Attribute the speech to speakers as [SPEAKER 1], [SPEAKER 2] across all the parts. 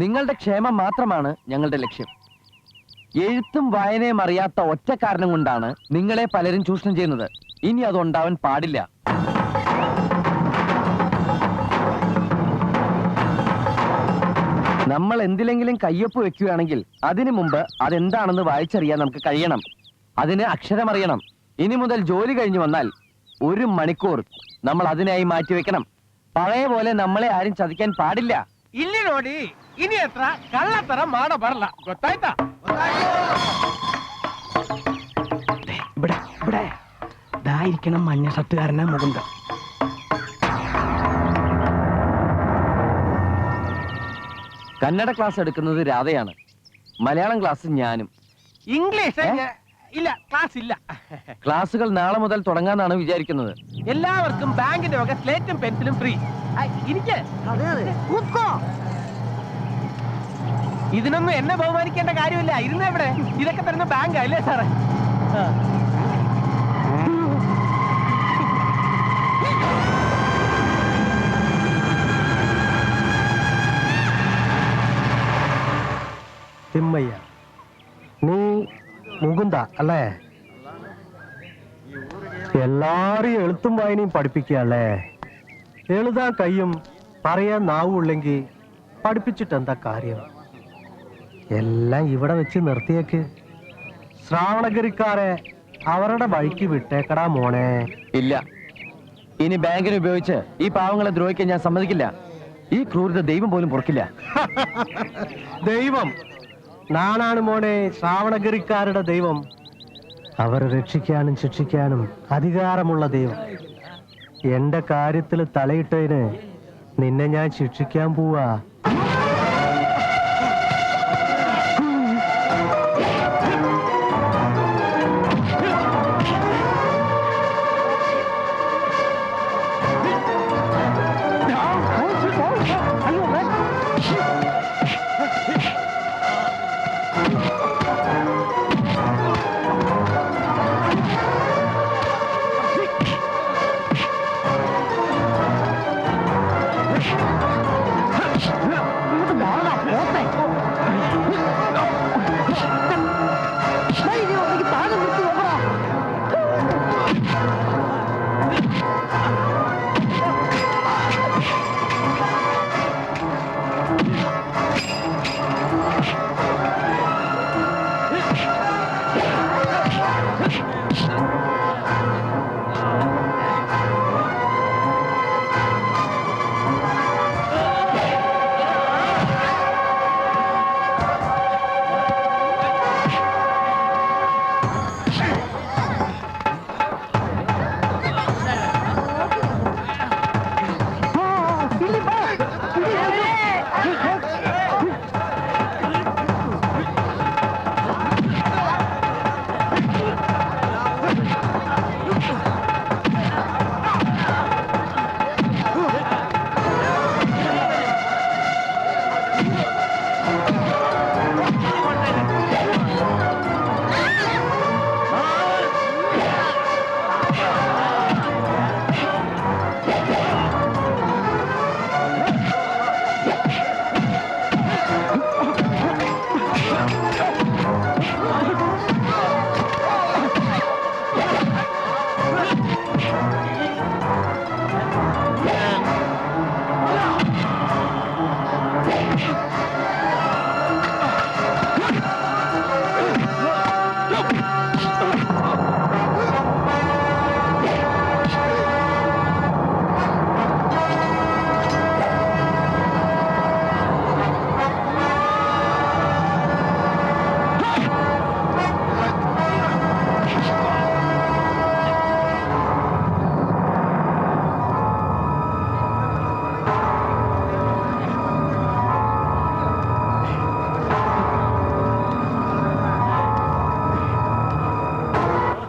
[SPEAKER 1] നിങ്ങളുടെ ക്ഷേമം മാത്രമാണ് ഞങ്ങളുടെ ലക്ഷ്യം. എഴുത്തും വായനയും അറിയാത്ത ഒറ്റ കാരണം കൊണ്ടാണ് നിങ്ങളെ പലരും ചൂഷണം ചെയ്യുന്നത്. ഇനി അതുണ്ടാവാൻ പാടില്ല. നമ്മൾ എന്തിലെങ്കിലും കയ്യൊപ്പ് വെക്കുകയാണെങ്കിൽ അതിനു മുമ്പ് അതെന്താണെന്ന് വായിച്ചറിയാൻ നമുക്ക് കഴിയണം. അതിന് അക്ഷരമറിയണം. ഇനി മുതൽ ജോലി കഴിഞ്ഞു വന്നാൽ 1 മണിക്കൂർ നമ്മൾ അതിനായി മാറ്റിവെക്കണം. പഴയ പോലെ നമ്മളെ ആരും ചതിക്കാൻ പാടില്ല.
[SPEAKER 2] ಇಲ್ಲಿ ನೋಡಿ, ಇನಿ ಹತ್ರ ಕಳ್ಳತರ ಮಾಡಬಾರಲ್ಲ, ಗೊತ್ತಾಯ್ತಾ?
[SPEAKER 3] ഇവിടെ ഇതായിരിക്കണം മഞ്ഞ ഷർട്ടുകാരനാ മുകുന്ദൻ.
[SPEAKER 1] കന്നഡ ക്ലാസ് എടുക്കുന്നത് രാധയാണ്, മലയാളം ക്ലാസ് ഞാനും.
[SPEAKER 2] ഇംഗ്ലീഷ് ഇല്ല, ക്ലാസ് ഇല്ല.
[SPEAKER 1] ക്ലാസുകൾ നാളെ മുതൽ തുടങ്ങാനാണ് വിചാരിക്കുന്നത്.
[SPEAKER 2] എല്ലാവർക്കും ബാങ്കിന്റെ വക സ്ലേറ്റും പെൻസിലും ഫ്രീ. ഇതിനൊന്നും എന്നെ ബഹുമാനിക്കേണ്ട കാര്യമില്ല. ഇരുന്ന് എവിടെ? ഇതൊക്കെ തരുന്ന ബാങ്ക് അല്ലേ സാറേ?
[SPEAKER 3] തിമ്മയ്യ, നീ മുകുന്ദ അല്ലേ? എല്ലാരെയും എഴുത്തും വായനയും പഠിപ്പിക്കല്ലേ? എഴുതാൻ കയ്യും പറയാൻ നാവുള്ളെങ്കിൽ പഠിപ്പിച്ചിട്ട് എന്താ കാര്യം? എല്ലാം ഇവിടെ വെച്ച് നിർത്തിയേക്ക്. ശ്രാവണഗിരിക്കാരെ അവരുടെ വഴിക്ക് വിട്ടേക്കടാ മോനെ.
[SPEAKER 1] ഇല്ല, ഇനി ബാങ്കിനെ ഉപയോഗിച്ച് ഈ പാവങ്ങളെ ദ്രോഹിക്കാൻ ഞാൻ സമ്മതിക്കില്ല. ഈ ക്രൂരത ദൈവം പോലും പൊറുക്കില്ല.
[SPEAKER 3] ദൈവം നാനാണ് മോനെ ശ്രാവണഗിരിക്കാരുടെ ദൈവം. അവരെ രക്ഷിക്കാനും ശിക്ഷിക്കാനും അധികാരമുള്ള ദൈവം. എന്റെ കാര്യത്തിൽ തലയിട്ടതിന് നിന്നെ ഞാൻ ശിക്ഷിക്കാൻ പോവാ.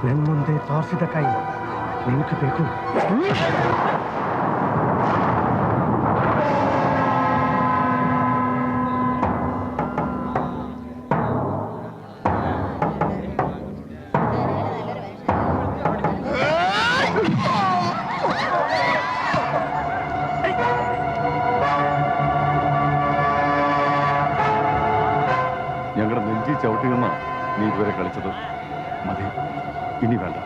[SPEAKER 3] ನನ್ ಮುಂದೆ ತೋರಿಸಿದ ಕೈ ನಿನಗೆ ಬೇಕು.
[SPEAKER 4] ഈ ചവിട്ടി നിന്നാ നീ ഇതുവരെ കളിച്ചത്. മതി, ഇനി വേണ്ട.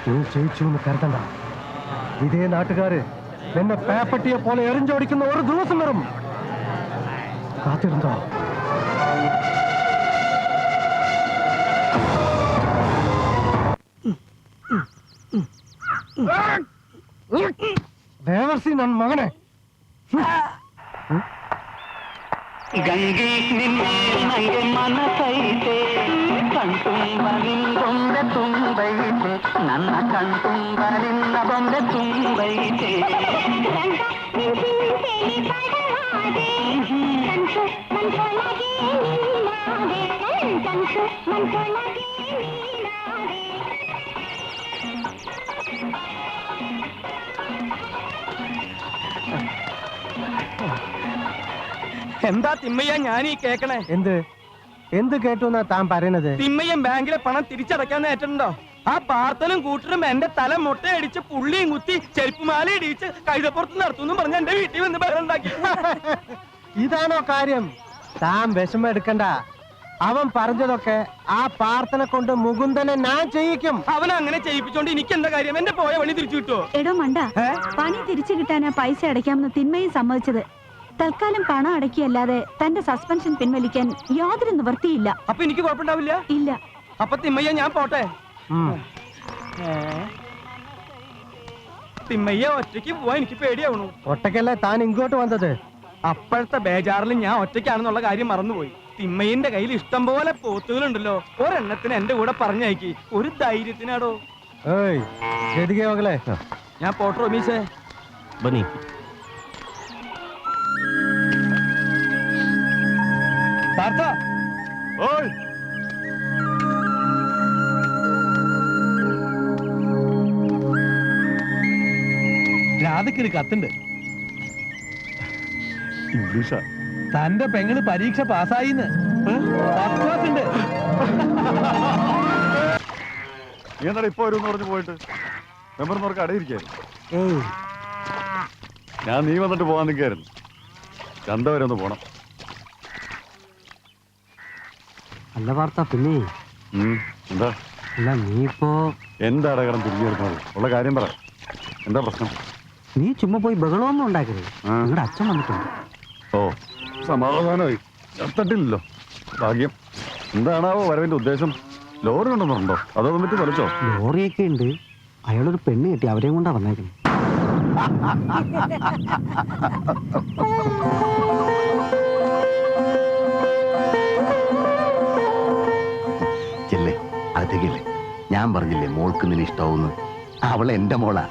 [SPEAKER 3] നീ ജയിച്ചു എന്ന് കരുതണ്ട. ഇതേ നാട്ടുകാര് നിന്നെ പേപ്പട്ടിയെ പോലെ എറിഞ്ചോടിക്കുന്ന ഒരു ദിവസം വരും. കാത്തിരുന്നോ? ദേവർസി നൻ മകനെ
[SPEAKER 5] ಗಂಗೆ ನಿನ್ನ ಮನಸೈತೆ ಕಣ್ತುಂಬ ನಿಂದೊಂದೆ ತುಂಬೈತೆ ನನ್ನ ಕಣ್ತುಂಬ ನಿನ್ನ ಬೊಂದೆ ತುಂಬೈತೆ
[SPEAKER 2] എന്താ തിമ്മയ്യ ഞാൻ ഈ കേക്കണേ?
[SPEAKER 3] എന്ത് എന്ത് കേട്ടു എന്നാ താൻ പറയണത്?
[SPEAKER 2] തിമ്മയ്യൻ ബാങ്കിലെ പണം തിരിച്ചടക്കാൻ ഏറ്റുണ്ടോ? ആ പാർത്തലും കൂട്ടരും എന്റെ തല മുട്ടയടിച്ച് പുള്ളിയും കുത്തി ചെരുപ്പുമാല ഇടിച്ച് കഴുതപ്പുറത്ത് നടത്തുന്നു പറഞ്ഞ എന്റെ വീട്ടിൽ വന്ന് ബഹളുണ്ടാക്കി.
[SPEAKER 3] ഇതാണോ കാര്യം? താൻ വിഷമം എടുക്കണ്ട. അവൻ പറഞ്ഞതൊക്കെ ആ പാർത്തനെ കൊണ്ട് മുകുന്ദനെ ഞാൻ ചെയ്യിക്കും.
[SPEAKER 2] അവൻ അങ്ങനെ ചെയ്യിപ്പിച്ചോണ്ട് എനിക്ക് എന്താ കാര്യം? എന്റെ പോയ വഴി തിരിച്ചു കിട്ടുമോ?
[SPEAKER 6] എടോ മണ്ട, പണി തിരിച്ചു കിട്ടാനാ പൈസ അടയ്ക്കാമെന്ന് തിന്മയും സമ്മതിച്ചത്. തൽക്കാലം പണം അടക്കിയല്ലാതെ തന്റെ സസ്പെൻഷൻ പിൻവലിക്കാൻ യാതൊരു നിവൃത്തിയില്ല.
[SPEAKER 2] അപ്പൊ എനിക്ക് കുഴപ്പമുണ്ടാവില്ല?
[SPEAKER 6] ഇല്ല.
[SPEAKER 2] അപ്പൊ തിമ്മയ്യ ഞാൻ പോട്ടെ. തിമ്മയ്യ ഒറ്റയ്ക്ക് പോവാൻ എനിക്ക് പേടിയാവണു.
[SPEAKER 3] ഒറ്റയ്ക്കല്ലേ താൻ ഇങ്ങോട്ട് വന്നത്?
[SPEAKER 2] അപ്പോഴത്തെ ബേജാറിൽ ഞാൻ ഒറ്റയ്ക്കാണെന്നുള്ള കാര്യം മറന്നുപോയി. തിമ്മയിന്റെ കയ്യിൽ ഇഷ്ടം പോലെ പോത്തുകളുണ്ടല്ലോ. ഒരെണ്ണത്തിന് എന്റെ കൂടെ പറഞ്ഞയക്കി. ഒരു ധൈര്യത്തിനാടോ.
[SPEAKER 3] ഏയ് ഗതികയോകളെ,
[SPEAKER 2] ഞാൻ പോട്ടോ റമീസേ.
[SPEAKER 1] ബന്നി
[SPEAKER 2] പാർത്ത,
[SPEAKER 4] ഓയ്,
[SPEAKER 2] രാധയ്ക്കൊരു കത്തുണ്ട്.
[SPEAKER 4] ഇംഗ്ലീഷാ?
[SPEAKER 2] തന്റെ പെങ്ങള് പരീക്ഷ പാസ്സായിന്ന്. ഫസ്റ്റ് ക്ലാസ് ഉണ്ട്.
[SPEAKER 4] നീ എന്താ ഇപ്പൊ വരും പറഞ്ഞു പോയിട്ട്? മെമ്പർന്നവർക്ക് അടയിരിക്കായിരുന്നു.
[SPEAKER 3] ഏയ്
[SPEAKER 4] ഞാൻ നീ വന്നിട്ട് പോകാൻ നിൽക്കായിരുന്നു. ചന്ത വരെ ഒന്ന് പോണം.
[SPEAKER 3] അല്ല വാർത്ത, പിന്നെ
[SPEAKER 4] എന്താ
[SPEAKER 3] അല്ല നീ ഇപ്പോ
[SPEAKER 4] എന്താ അടകടം തിരിഞ്ഞെടുക്കുന്നത്? ഉള്ള കാര്യം പറ. എന്താ പ്രശ്നം?
[SPEAKER 3] നീ ചുമ്മാ പോയി ബഹളമൊന്നും ഉണ്ടാക്കരുത്. നിങ്ങളുടെ അച്ഛൻ വന്നിട്ടുണ്ട്.
[SPEAKER 4] ഓ, സമാധാനമായി. ചത്തട്ടില്ലല്ലോ, ഭാഗ്യം. എന്താണാവോ വരവിന്റെ ഉദ്ദേശം? ലോറി കൊണ്ടുവന്നുണ്ടോ? അതോ പറ്റി തൊലച്ചോ?
[SPEAKER 3] ലോറിയൊക്കെ ഉണ്ട്. അയാളൊരു പെണ്ണ് കെട്ടി അവരെയും കൊണ്ടാ വന്നേക്കുന്നത്.
[SPEAKER 7] ചെല്ലേ, അകത്തേക്കല്ലേ. ഞാൻ പറഞ്ഞില്ലേ മോൾക്ക് നിന്നെ ഇഷ്ടാവുന്നു. അവൾ എന്റെ മോളാ.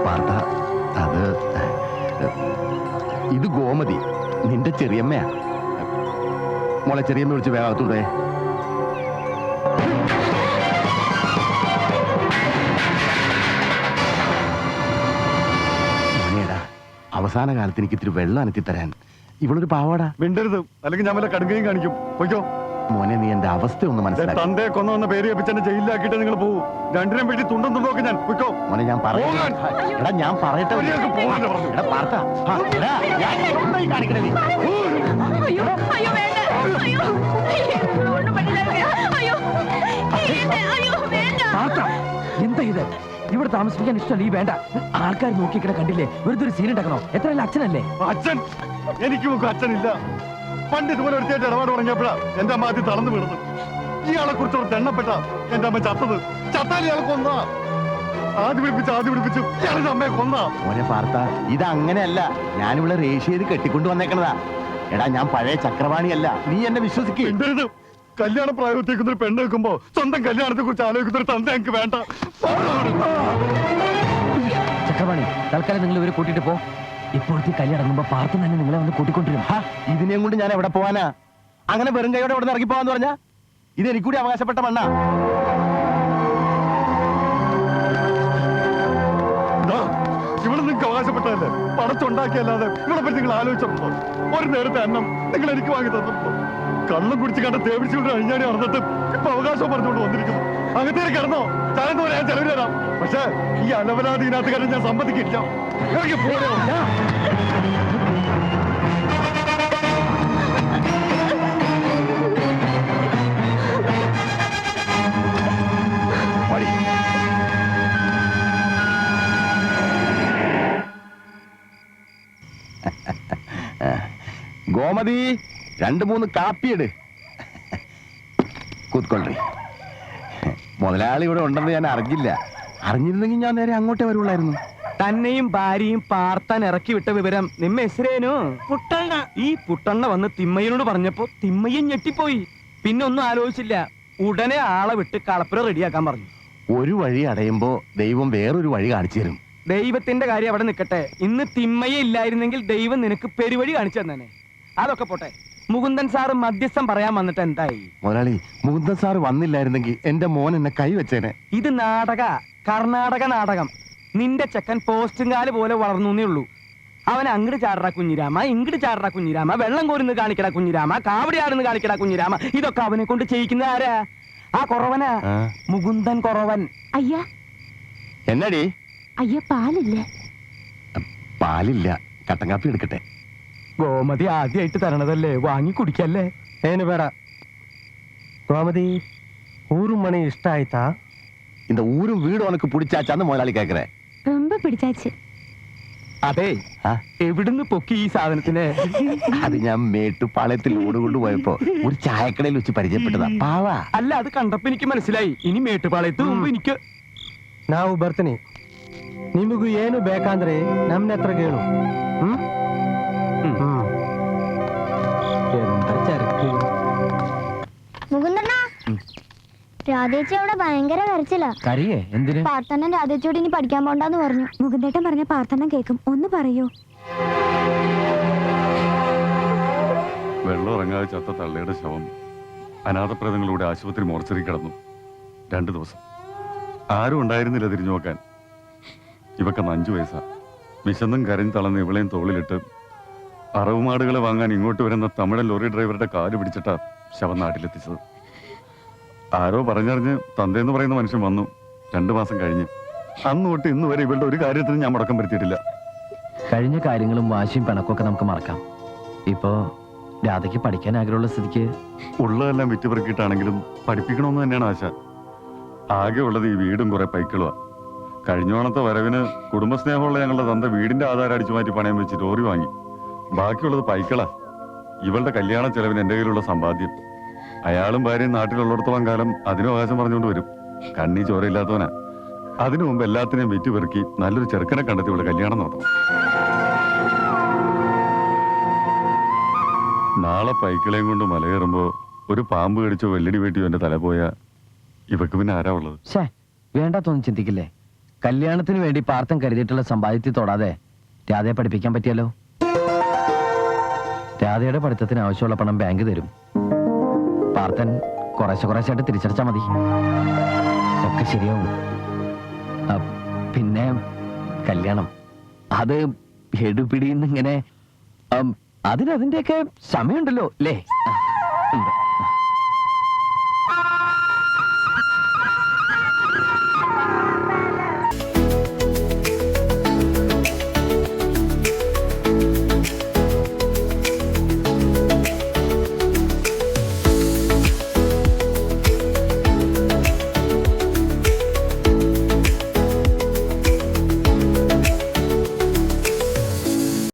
[SPEAKER 7] പാർത്ത, അത് ഇത് ഗോമതി, നിന്റെ ചെറിയമ്മയാ. മോളെ ചെറിയമ്മ വിളിച്ച് വേഗത്തൂടെ. അവസാന കാലത്ത് എനിക്ക് ഇത്തിരി വെള്ളം അനത്തി തരാൻ ഇവളൊരു പാവാടാ.
[SPEAKER 4] മിണ്ടരുത്, അല്ലെങ്കിൽ ഞാൻ വല്ല കടുകയും കാണിക്കും. പൊയ്ക്കോ
[SPEAKER 7] മോനെ, നീ എന്റെ അവസ്ഥ ഒന്ന് മനസ്സിലാക്കി.
[SPEAKER 4] തന്തയെ കൊന്ന പേര് കേൾപ്പിച്ചെന്നെ ജയിലിലാക്കിയിട്ട് നിങ്ങൾ പോകും. രണ്ടിനും വേണ്ടി തുണ്ടും തുണ്ടൊക്കെ ഞാൻ. പൊയ്ക്കോ
[SPEAKER 7] മോനെ, ഞാൻ
[SPEAKER 4] പോകാൻ.
[SPEAKER 7] എടാ ഞാൻ പറയട്ടെ.
[SPEAKER 4] ഒരാൾക്ക് പോകാനല്ലേ പറഞ്ഞു?
[SPEAKER 7] എടാ പാർത്ത, എടാ, ഞാൻ എന്തായി കാണിക്കണേ നീ?
[SPEAKER 6] അയ്യോ, അയ്യോ, വേണ്ട. അയ്യോ, ഒന്നും പറ്റില്ല. അയ്യോ, അയ്യോ, വേണ്ട.
[SPEAKER 1] പാർത്ത, എന്താ ഇത്? ഇവിടെ താമസിക്കാൻ ഇഷ്ടമല്ല. ഈ വേണ്ട. ആൾക്കാർ നോക്കിക്കിടെ കണ്ടില്ലേ? വെറുതെ ഒരു സീൻ ഉണ്ടാക്കണോ? എത്രയല്ല അച്ഛനല്ലേ?
[SPEAKER 4] അച്ഛൻ? എനിക്ക് നോക്കും അച്ഛനില്ല. പണ്ട് ഇതുപോലെ ഒരുത്തിയായിട്ട് ഇടപാട് തുടങ്ങിയപ്പോഴാ എന്റെ അമ്മ ആദ്യം തളർന്നു വീണത്. ഇയാളെ കുറിച്ച് ഒരു തെണ്ണപ്പെട്ട എന്റെ അമ്മ ചത്തത്. ചത്താൽ ഇയാൾ കൊന്ന. ആദ്യം പിടിപ്പിച്ചു ഇയാളുടെ അമ്മയെ കൊന്ന.
[SPEAKER 7] മോനെ പാർത്ത, ഇത് അങ്ങനെയല്ല. ഞാനിവിടെ റേഷ്യ ചെയ്ത് കെട്ടിക്കൊണ്ടു വന്നേക്കണതാ. എടാ, ഞാൻ പഴയ ചക്രവാണിയല്ല. നീ എന്നെ വിശ്വസിക്കേ.
[SPEAKER 4] മിണ്ടരുത്. കല്യാണ പ്രായത്തേക്കുന്ന ഒരു പെണ്ണ് വെക്കുമ്പോ സ്വന്തം കല്യാണത്തെ കുറിച്ച് ആലോചിക്കുന്ന ഒരു തന്ത എനിക്ക് വേണ്ട.
[SPEAKER 1] ചക്രവാണി, തൽക്കാലം നിങ്ങൾ ഇവരെ കൂട്ടിട്ട് പോ. ഇപ്പോഴത്തെ കല്യാണം ഇറങ്ങുമ്പോ പാർത്തൻ തന്നെ നിങ്ങളെ വന്ന് കൂട്ടിക്കൊണ്ടിരും.
[SPEAKER 7] ഹാ, ഇതിനെയും കൊണ്ട് ഞാൻ എവിടെ പോവാനാ? അങ്ങനെ വെറും കൈയോടെ ഇവിടെ ഇറങ്ങി പോവാന്ന് പറഞ്ഞാ ഇത് എനിക്കൂടി അവകാശപ്പെട്ട മണ്ണാ.
[SPEAKER 4] ഇവിടെ നിങ്ങൾക്ക് അവകാശപ്പെട്ടതല്ലേ? പടച്ചുണ്ടാക്കിയല്ലാതെ ഇവിടെ പറ്റി നിങ്ങൾ ആലോചിച്ചിട്ടുണ്ടോ? ഒരു നേരത്തെ അന്നം നിങ്ങൾ എനിക്ക് വാങ്ങി തന്നിട്ടുണ്ടോ? കള്ളം കുടിച്ച് കണ്ട തേവിച്ചുകൊണ്ട് അഴിഞ്ഞാടി നടന്നിട്ട് ഇപ്പൊ അവകാശം പറഞ്ഞുകൊണ്ട് വന്നിരിക്കുന്നു. അകത്തേക്ക് കിടന്നോ? ചായന്ന് പറയാൻ ചെലവ് തരാം. പക്ഷേ ഈ അലവലാതി ഇതിനകത്ത് കാര്യം ഞാൻ സമ്മതിക്കില്ല. ഇറങ്ങി പോരോ.
[SPEAKER 7] ഗോമതി, 2-3 കാപ്പിയിട്. കൂത്കൊള്ളി. മുതലാളി ഇവിടെ ഉണ്ടെന്ന് ഞാൻ അറിഞ്ഞില്ല. അറിഞ്ഞിരുന്നെങ്കിൽ ഞാൻ നേരെ അങ്ങോട്ടേ വരുള്ളായിരുന്നു.
[SPEAKER 2] തന്നെയും ഭാര്യയും പാർത്താൻ ഇറക്കി വിട്ട വിവരം നിമ്മ എസ്രേനു പുട്ടണ്ണ. ഈ പുട്ടണ്ണ വന്ന് തിമ്മയ്യനോട് പറഞ്ഞപ്പോ തിമ്മയ്യൻ ഞെട്ടിപ്പോയി. പിന്നെ ഒന്നും ആലോചിച്ചില്ല, ഉടനെ ആളെ വിട്ട് കളപ്പുര റെഡിയാക്കാൻ പറഞ്ഞു.
[SPEAKER 7] ഒരു വഴി അടയുമ്പോ ദൈവം വേറൊരു വഴി കാണിച്ചു തരും.
[SPEAKER 2] ദൈവത്തിന്റെ കാര്യം അവിടെ നിൽക്കട്ടെ, ഇന്ന് തിമ്മയ്യ ഇല്ലായിരുന്നെങ്കിൽ ദൈവം നിനക്ക് പെരുവഴി കാണിച്ചു തന്നെ. അതൊക്കെ പോട്ടെ, മുകുന്ദൻ സാറ് മധ്യസ്ഥം പറയാൻ വന്നിട്ട് എന്തായി?
[SPEAKER 7] മുതലാളി, മുകുന്ദൻ സാറ് വന്നില്ലായിരുന്നെങ്കിൽ എന്റെ മോൻ എന്നെ കൈവച്ചേനെ.
[SPEAKER 2] ഇത് കർണാടക നാടകം. നിന്റെ ചെക്കൻ പോസ്റ്റും കാല് പോലെ വളർന്നേ ഉള്ളൂ. അവൻ അങ്ങട് ചാടറ കുഞ്ഞിരാമ, ഇങ്ങട് ചാടറ കുഞ്ഞിരാമ, വെള്ളം കോരുന്ന് കാണിക്കട കുഞ്ഞിരാമ, കാവടിയാടുന്ന് കാണിക്കട കുഞ്ഞിരാമ. ഇതൊക്കെ അവനെ കൊണ്ട് ചെയ്യിക്കുന്ന ആരാ? ആ കുറവനാ, മുകുന്ദൻ കുറവൻ.
[SPEAKER 6] അയ്യാ
[SPEAKER 7] എന്നടി?
[SPEAKER 6] അയ്യ, പാലില്ലേ?
[SPEAKER 7] പാലില്ല, കട്ടൻ കാപ്പി എടുക്കട്ടെ.
[SPEAKER 2] ഗോമതി ആദ്യമായിട്ട് തരണതല്ലേ, വാങ്ങി കുടിക്കല്ലേ.
[SPEAKER 3] ಏನು ಬೇಡ. கோமதி, ஊரு மணி இஷ்ட ஆயிட்டா?
[SPEAKER 7] இந்த ஊரும் வீடு உனக்கு பிடிச்சாச்சான்னு முதலாளி கேக்குறேன்.
[SPEAKER 6] ரொம்ப பிடிச்சாச்சு.
[SPEAKER 2] അതെ, എവിടുന്ന് പൊക്കി ഈ സാധനത്തിന്?
[SPEAKER 7] അത് ഞാൻ മേട്ടുപാളയത്തിൽ ഓടുകൊണ്ട് പോയപ്പോ ഒരു ചായക്കടയിൽ വെച്ച് പരിചയപ്പെട്ടതാ. പാവാ.
[SPEAKER 2] അല്ല, അത് കണ്ടപ്പോ എനിക്ക് മനസ്സിലായി. ഇനി മേട്ടുപാളയത്ത് മുമ്പ് എനിക്ക്
[SPEAKER 3] ನಾವು ಬರ್ತೀನಿ. ನಿಮಗೂ ಏನು ಬೇಕಂದ್ರೆ ನಮ್ಮನೆ ಹತ್ರ ಕೇಳು. എന്താ ചരക്ക്?
[SPEAKER 8] മുകുന്ദണ്ണ, രാധേച്ചി അവിടെ ഭയങ്കര കരച്ചില്ല.
[SPEAKER 1] കരയേ? എന്തിന്?
[SPEAKER 8] പാർത്തണ്ണൻ രാധേച്ചിയോട് ഇനി പഠിക്കാൻ പോണ്ടെന്ന് പറഞ്ഞു. മുകുന്ദേട്ടൻ പറഞ്ഞ പാർത്തണ്ണൻ കേൾക്കും, ഒന്ന് പറയൂ.
[SPEAKER 4] വെള്ളം ഇറങ്ങാതെ ചത്ത തള്ളയുടെ ശവം അനാഥപ്രേതങ്ങളുടെ ആശുപത്രി മോർച്ചറി കിടന്നു 2 ദിവസം. ആരും ഉണ്ടായിരുന്നില്ല തിരിഞ്ഞു നോക്കാൻ. ഇവക്ക് 5 വയസ്സാ. വിശന്നും കരഞ്ഞ് തളർന്ന് ഇവളെയും തോളിലിട്ട് അറവുമാടുകളെ വാങ്ങാൻ ഇങ്ങോട്ട് വരുന്ന തമിഴൻ ലോറി ഡ്രൈവറുടെ കാല് പിടിച്ചിട്ടാ ശവം നാട്ടിലെത്തിച്ചത്. ആരോ പറഞ്ഞറിഞ്ഞ് തന്തേന്ന് പറയുന്ന മനുഷ്യൻ വന്നു. 2 മാസം കഴിഞ്ഞ്. അന്ന് തൊട്ട് ഇന്ന് വരെ ഇവളുടെ ഒരു കാര്യത്തിനും ഞാൻ മുടക്കം വരുത്തിയിട്ടില്ല.
[SPEAKER 1] കഴിഞ്ഞ കാര്യങ്ങളും വാശിയും പിണക്കൊക്കെ നമുക്ക് മറക്കാം. ഇപ്പോ രാധയ്ക്ക് പഠിക്കാൻ ആഗ്രഹമുള്ള സ്ഥിതിക്ക്
[SPEAKER 4] ഉള്ളതെല്ലാം വിറ്റുപെറുക്കിയിട്ടാണെങ്കിലും പഠിപ്പിക്കണമെന്ന് തന്നെയാണ് ആശ. ആകെ ഉള്ളത് ഈ വീടും കുറെ പൈക്കളുവാ. കഴിഞ്ഞോണത്തെ വരവിന് കുടുംബസ്നേഹമുള്ള ഞങ്ങളുടെ തന്ത വീടിന്റെ ആധാരം അടിച്ചു മാറ്റി പണയം വെച്ച് ലോറി വാങ്ങി. ബാക്കിയുള്ളത് പൈക്കളാ. ഇവളുടെ കല്യാണ ചെലവിന് എന്റെ കയ്യിലുള്ള സമ്പാദ്യം. അയാളും ഭാര്യയും നാട്ടിലുള്ളിടത്തോളം കാലം അതിന് അവകാശം പറഞ്ഞുകൊണ്ട് വരും. കണ്ണി ചോരയില്ലാത്തവനാ. അതിനു മുമ്പ് എല്ലാത്തിനെയും വിറ്റുപെറുക്കി നല്ലൊരു ചെറുക്കനെ കണ്ടെത്തി ഇവിടെ കല്യാണം നടത്തണം. നാളെ പൈക്കളെയും കൊണ്ട് മലകയറുമ്പോ ഒരു പാമ്പ് കടിച്ചോ വെല്ലടി വെട്ടിയോ എന്റെ തല പോയാ ഇവക്ക് പിന്നെ ആരാ ഉള്ളത്?
[SPEAKER 1] വേണ്ടാത്തൊന്നും ചിന്തിക്കില്ലേ. കല്യാണത്തിന് വേണ്ടി പാർത്ഥൻ കരുതിയിട്ടുള്ള സമ്പാദ്യത്തിൽ തൊടാതെ രാധയെ പഠിപ്പിക്കാൻ പറ്റിയല്ലോ. രാധയുടെ പഠിത്തത്തിന് ആവശ്യമുള്ള പണം ബാങ്ക് തരും. പാർത്ഥൻ കുറേശ്ശായിട്ട് തിരിച്ചടച്ചാൽ മതി. ഒക്കെ ശരിയാവും. പിന്നെ കല്യാണം അത് എടുപിടിന്നിങ്ങനെ അതിനതിന്റെയൊക്കെ സമയമുണ്ടല്ലോ അല്ലേ? ഉണ്ട്.